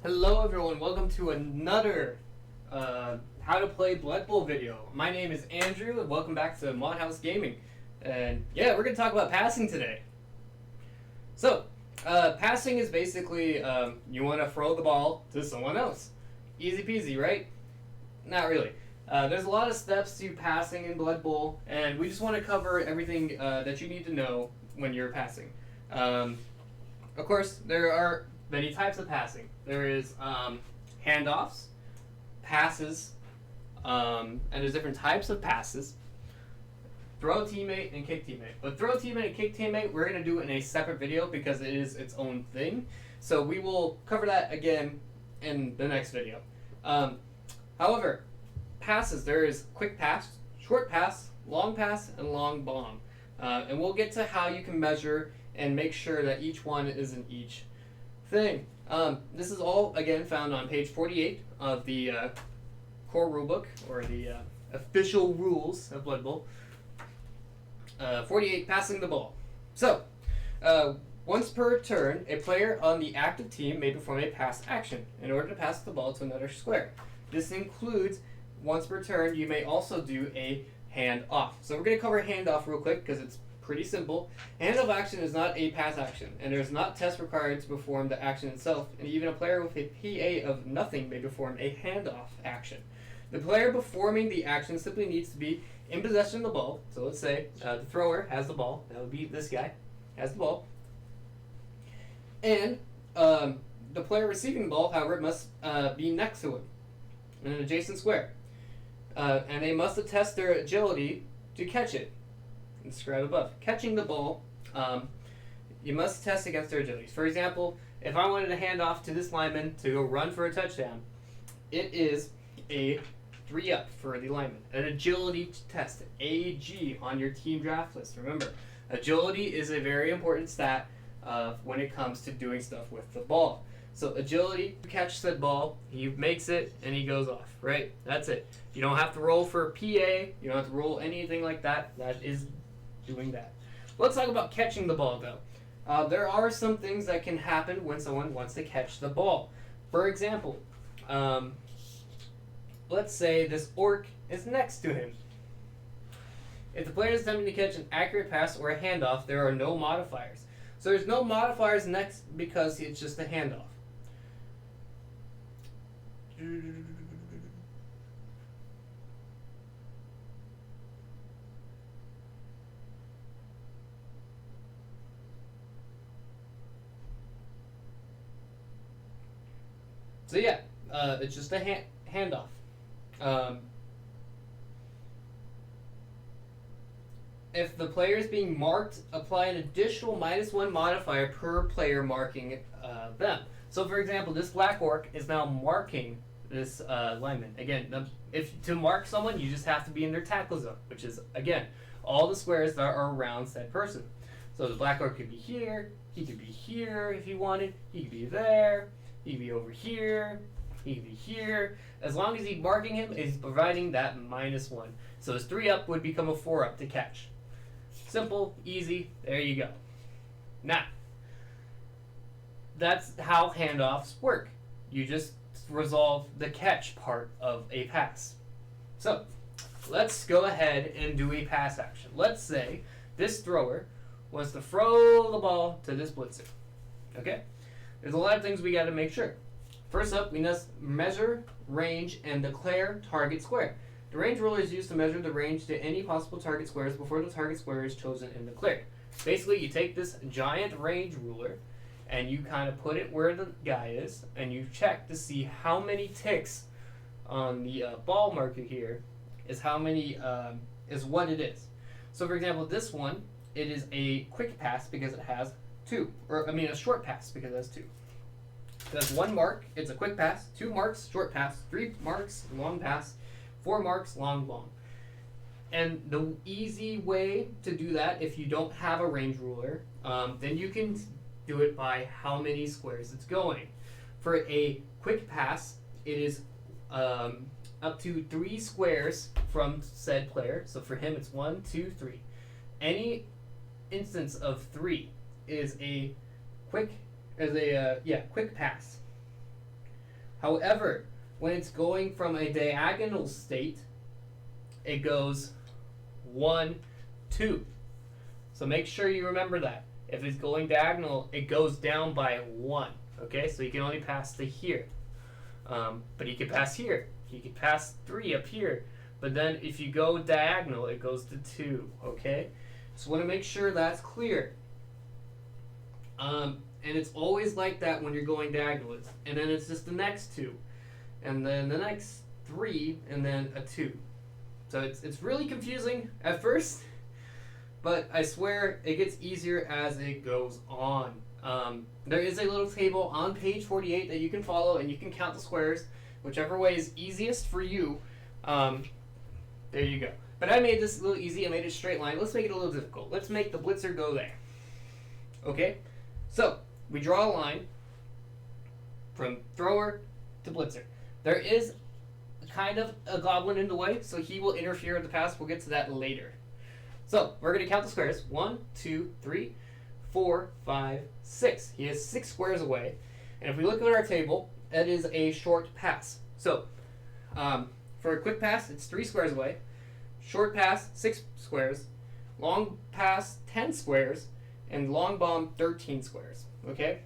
Hello everyone, welcome to another How to Play Blood Bowl video. My name is Andrew and welcome back to Modhouse Gaming. And yeah, we're going to talk about passing today. So, passing is basically you want to throw the ball to someone else. Easy peasy, right? Not really. There's a lot of steps to passing in Blood Bowl, and we just want to cover everything that you need to know when you're passing. Of course, there are many types of passing. There is handoffs, passes, and there's different types of passes. Throw teammate and kick teammate. But throw teammate and kick teammate, we're going to do it in a separate video because it is its own thing. So we will cover that again in the next video. However, passes, there is quick pass, short pass, long pass, and long bomb. And we'll get to how you can measure and make sure that each one is in each thing. This is all, again, found on page 48 of the core rulebook, or the official rules of Blood Bowl. 48, passing the ball. So, once per turn, a player on the active team may perform a pass action in order to pass the ball to another square. This includes, once per turn, you may also do a hand off. So we're going to cover hand off real quick because it's pretty simple. Hand off action is not a pass action, and there's not tests required to perform the action itself, and even a player with a PA of nothing may perform a handoff action. The player performing the action simply needs to be in possession of the ball. So let's say the thrower has the ball. That would be this guy, has the ball. And the player receiving the ball, however, must be next to him in an adjacent square. And they must attest their agility to catch it. Described above. Catching the ball, you must test against their agility. For example, if I wanted to hand off to this lineman to go run for a touchdown, it is a 3-up for the lineman. An agility test, AG, on your team draft list. Remember, agility is a very important stat when it comes to doing stuff with the ball. So agility, catch said ball, he makes it, and he goes off, right? That's it. You don't have to roll for a PA, you don't have to roll anything like that. That is doing that. Let's talk about catching the ball, though. There are some things that can happen when someone wants to catch the ball. For example, let's say this orc is next to him. If the player is attempting to catch an accurate pass or a handoff, there are no modifiers. So there's no modifiers next because it's just a handoff. So yeah, it's just a handoff. If the player is being marked, apply an additional -1 modifier per player marking them. So for example, this black orc is now marking this lineman. Again, if to mark someone, you just have to be in their tackle zone, which is, again, all the squares that are around said person. So the black orc could be here, he could be here if he wanted, he could be there, he could be over here, he could be here. As long as he's marking him, he's providing that -1. So his 3-up would become a 4-up to catch. Simple, easy, there you go. Now, that's how handoffs work. You just resolve the catch part of a pass. So, let's go ahead and do a pass action. Let's say this thrower wants to throw the ball to this blitzer. Okay? There's a lot of things we got to make sure. First up, we must measure, range, and declare target square. The range ruler is used to measure the range to any possible target squares before the target square is chosen and declared. Basically, you take this giant range ruler and you kind of put it where the guy is, and you check to see how many ticks on the ball marker here is how many is what it is. So, for example, this one, it is a quick pass because it has 2, or I mean a short pass because it has 2. That's 1 mark, it's a quick pass, 2 marks, short pass, 3 marks, long pass, 4 marks, long bomb. And the easy way to do that, if you don't have a range ruler, then you can do it by how many squares it's going. For a quick pass, it is up to 3 squares from said player. So for him, it's 1, 2, 3. Any instance of 3 is a quick pass. However, when it's going from a diagonal state, it goes 1, 2. So make sure you remember that. If it's going diagonal, it goes down by 1. Okay, so you can only pass to here. But you can pass here. You can pass 3 up here. But then if you go diagonal, it goes to 2. Okay? So want to make sure that's clear. And it's always like that when you're going diagonal. And then it's just the next 2. And then the next 3, and then a 2. So it's really confusing at first. But I swear it gets easier as it goes on. There is a little table on page 48 that you can follow, and you can count the squares, whichever way is easiest for you. There you go. But I made this a little easy. I made it a straight line. Let's make it a little difficult. Let's make the blitzer go there. Okay? So, we draw a line from thrower to blitzer. There is kind of a goblin in the way, so he will interfere with the pass. We'll get to that later. So, we're going to count the squares. 1, 2, 3, 4, 5, 6. He is 6 squares away. And if we look at our table, it is a short pass. So, for a quick pass, it's 3 squares away. Short pass, 6 squares. Long pass, 10 squares. And long bomb, 13 squares. Okay?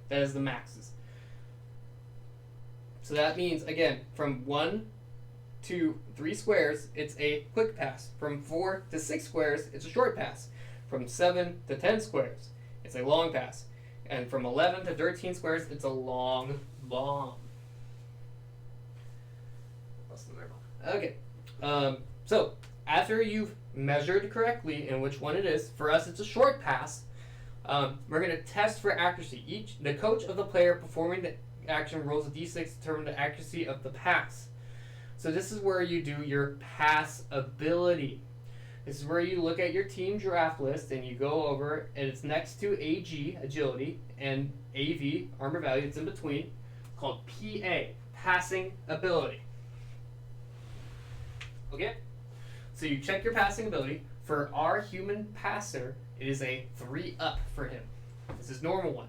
That is the maxes. So that means, again, from 1 to 3 squares, it's a quick pass. From 4 to 6 squares, it's a short pass. From 7 to 10 squares, it's a long pass. And from 11 to 13 squares, it's a long bomb. Okay. So, after you've measured correctly in which one it is, for us it's a short pass, we're going to test for accuracy. The coach of the player performing the action rolls a d6 to determine the accuracy of the pass. So this is where you do your pass ability. This is where you look at your team draft list and you go over, and it's next to AG, agility, and AV, armor value. It's in between. It's called PA, passing ability. Okay? So you check your passing ability. For our human passer, it is a 3 up for him. This is normal one.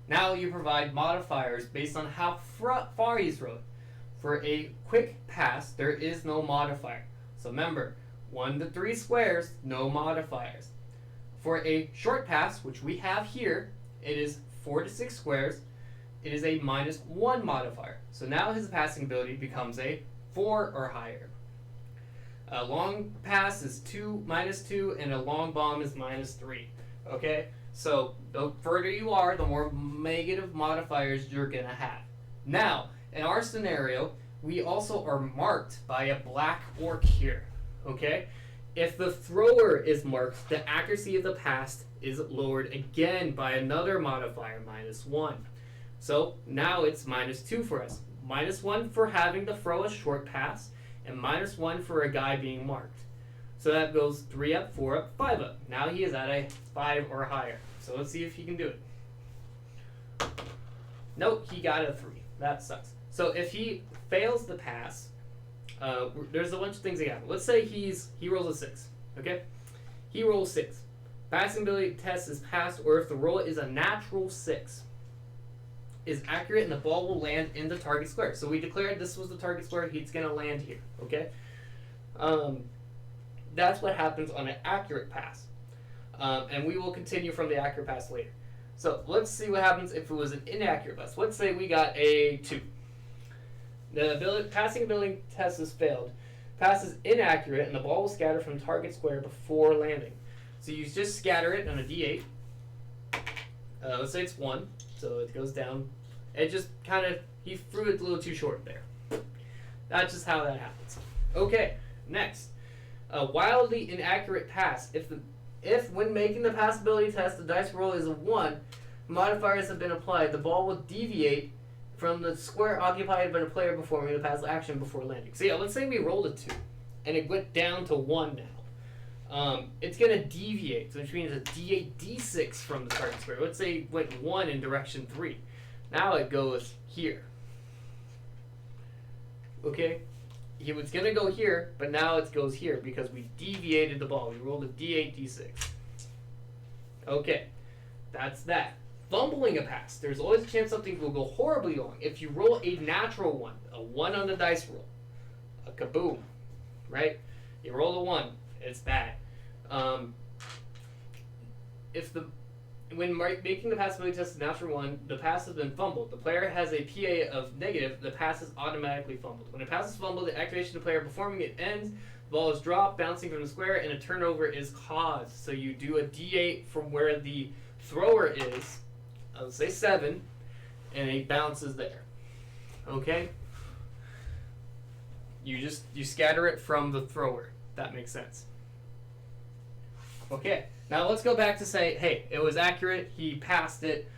Now you provide modifiers based on how far he's thrown. For a quick pass, there is no modifier. So remember, 1 to 3 squares, no modifiers. For a short pass, which we have here, it is 4 to 6 squares. It is a -1 modifier. So now his passing ability becomes a 4 or higher. A long pass is -2, and a long bomb is -3. Okay? So the further you are, the more negative modifiers you're going to have. Now, in our scenario, we also are marked by a black orc here. Okay? If the thrower is marked, the accuracy of the pass is lowered again by another modifier, -1. So now it's -2 for us. -1 for having to throw a short pass, and -1 for a guy being marked. So that goes 3 up, 4 up, 5 up. Now he is at a 5 or higher. So let's see if he can do it. Nope, he got a 3. That sucks. So if he fails the pass, there's a bunch of things that happen. Let's say he rolls a 6. Okay? He rolls 6. Passing ability test is passed, or if the roll is a natural 6, is accurate and the ball will land in the target square. So we declared this was the target square, he's going to land here. Okay? That's what happens on an accurate pass. And we will continue from the accurate pass later. So let's see what happens if it was an inaccurate pass. Let's say we got a 2. The passing ability test has failed. Pass is inaccurate and the ball will scatter from target square before landing. So you just scatter it on a d8. Let's say it's 1, so it goes down. It just he threw it a little too short there. That's just how that happens. Okay, next. A wildly inaccurate pass. If when making the pass ability test the dice roll is a 1, modifiers have been applied, the ball will deviate from the square occupied by the player performing the pass action before landing. So yeah, let's say we rolled a 2, and it went down to 1 now. It's going to deviate, which means a d8, d6 from the target square. Let's say it went 1 in direction 3. Now it goes here. Okay? It was going to go here, but now it goes here because we deviated the ball. We rolled a d8, d6. Okay. That's that. fumbling a pass, there's always a chance something will go horribly wrong. If you roll a natural one, a 1 on the dice roll, a kaboom, right? You roll a 1, it's bad. When making the passability test natural 1, the pass has been fumbled. The player has a PA of negative, the pass is automatically fumbled. When a pass is fumbled, the activation of the player performing it ends, the ball is dropped, bouncing from the square, and a turnover is caused. So you do a D8 from where the thrower is, I would say 7, and he bounces there. Okay? You scatter it from the thrower. That makes sense. Okay, now let's go back to say, hey, it was accurate, he passed it,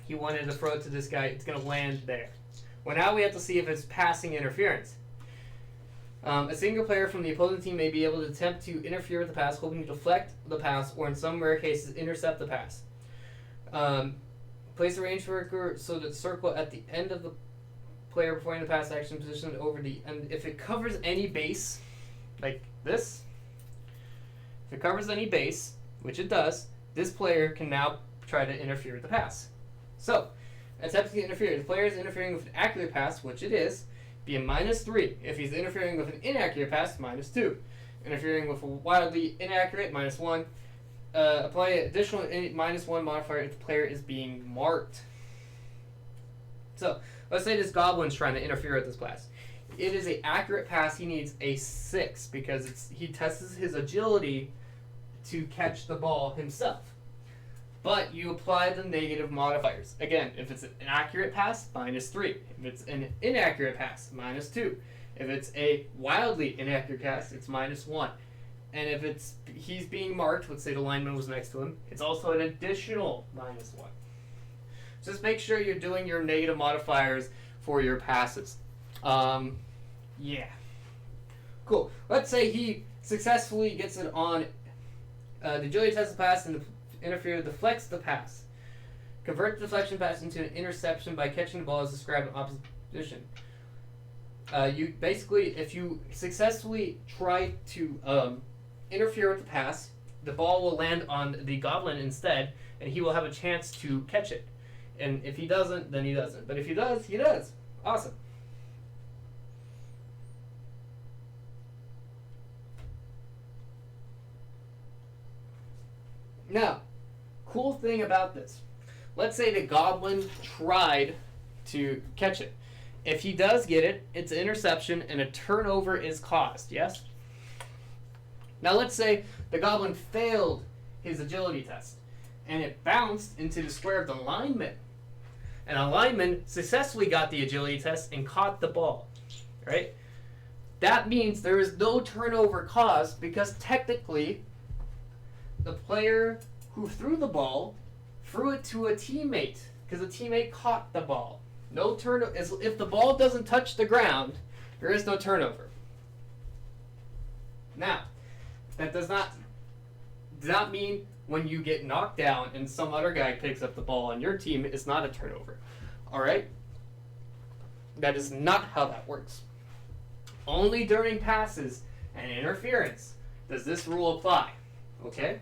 he wanted to throw it to this guy, it's going to land there. Well, now we have to see if it's passing interference. A single player from the opposing team may be able to attempt to interfere with the pass, hoping to deflect the pass, or in some rare cases, intercept the pass. Place a range marker so that the circle at the end of the player performing the pass action positioned over the end. If it covers any base, like this, if it covers any base, which it does, this player can now try to interfere with the pass. So, attempting to interfere. If the player is interfering with an accurate pass, which it is, be a -3. If he's interfering with an inaccurate pass, -2. Interfering with a wildly inaccurate, -1. Apply an additional -1 modifier if the player is being marked. So, let's say this goblin's trying to interfere with this pass. It is an accurate pass. He needs a 6 because he tests his agility to catch the ball himself. But you apply the negative modifiers. Again, if it's an accurate pass, -3. If it's an inaccurate pass, -2. If it's a wildly inaccurate pass, it's -1. And if he's being marked, let's say the lineman was next to him, it's also an additional -1. Just make sure you're doing your negative modifiers for your passes. Yeah. Cool. Let's say he successfully gets it on the agility test pass and the interfere deflects the pass. Convert the deflection pass into an interception by catching the ball as described in opposite position. You basically, if you successfully try to interfere with the pass, the ball will land on the goblin instead, and he will have a chance to catch it. And if he doesn't, then he doesn't. But if he does, he does. Awesome. Now, cool thing about this. Let's say the goblin tried to catch it. If he does get it, it's an interception and a turnover is caused, yes? Now let's say the goblin failed his agility test and it bounced into the square of the lineman. And a lineman successfully got the agility test and caught the ball, right? That means there is no turnover caused because technically the player who threw the ball threw it to a teammate because a teammate caught the ball. No turnover. If the ball doesn't touch the ground, there is no turnover. Now, that does not mean when you get knocked down and some other guy picks up the ball on your team, it's not a turnover. All right? That is not how that works. Only during passes and interference does this rule apply. Okay?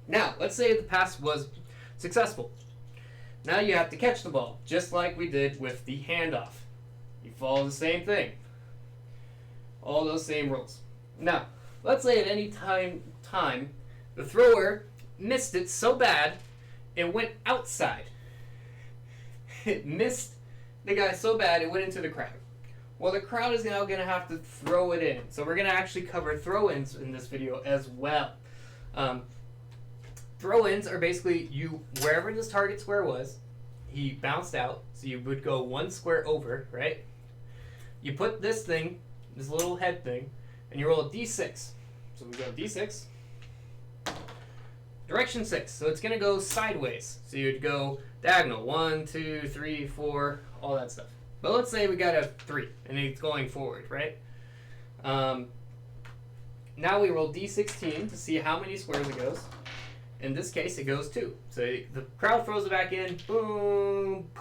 Now, let's say the pass was successful. Now you have to catch the ball, just like we did with the handoff. You follow the same thing. All those same rules. Now, let's say at any time the thrower missed it so bad it went outside. It missed the guy so bad it went into the crowd. Well, the crowd is now going to have to throw it in. So we're going to actually cover throw-ins in this video as well. Throw-ins are basically wherever this target square was, he bounced out, so you would go one square over, right? You put this thing, this little head thing, and you roll a d6. So we go d6. Direction 6, so it's going to go sideways. So you'd go diagonal, 1, 2, 3, 4, all that stuff. But let's say we got a 3, and it's going forward, right? Now we roll d16 to see how many squares it goes. In this case, it goes 2. So the crowd throws it back in, boom,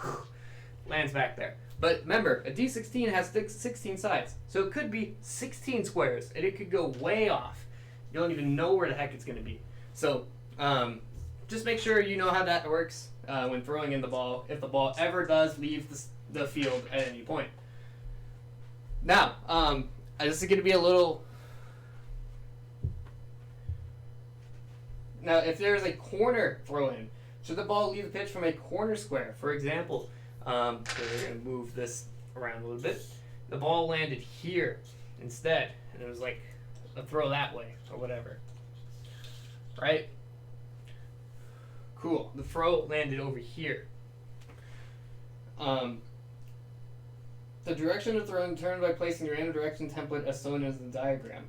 lands back there. But remember, a d16 has 16 sides. So it could be 16 squares, and it could go way off. You don't even know where the heck it's going to be. So Just make sure you know how that works when throwing in the ball, if the ball ever does leave the field at any point. Now, this is going to be a little... Now, if there's a corner throw-in, should the ball leave the pitch from a corner square? For example, so we're going to move this around a little bit. The ball landed here instead, and it was like a throw that way or whatever. Right? Cool. The throw landed over here. The direction of throw determined by placing your random direction template as shown as the diagram.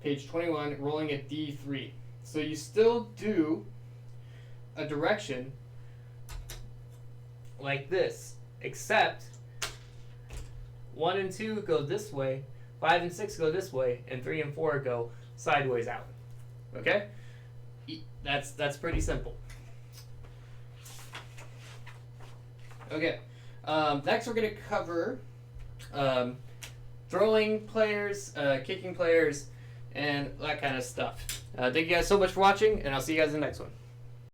Page 21, rolling at D3. So you still do a direction like this, except 1 and 2 go this way, 5 and 6 go this way, and 3 and 4 go sideways out. Okay? That's pretty simple. Okay. Next we're going to cover throwing players, kicking players, and that kind of stuff. Thank you guys so much for watching, and I'll see you guys in the next one.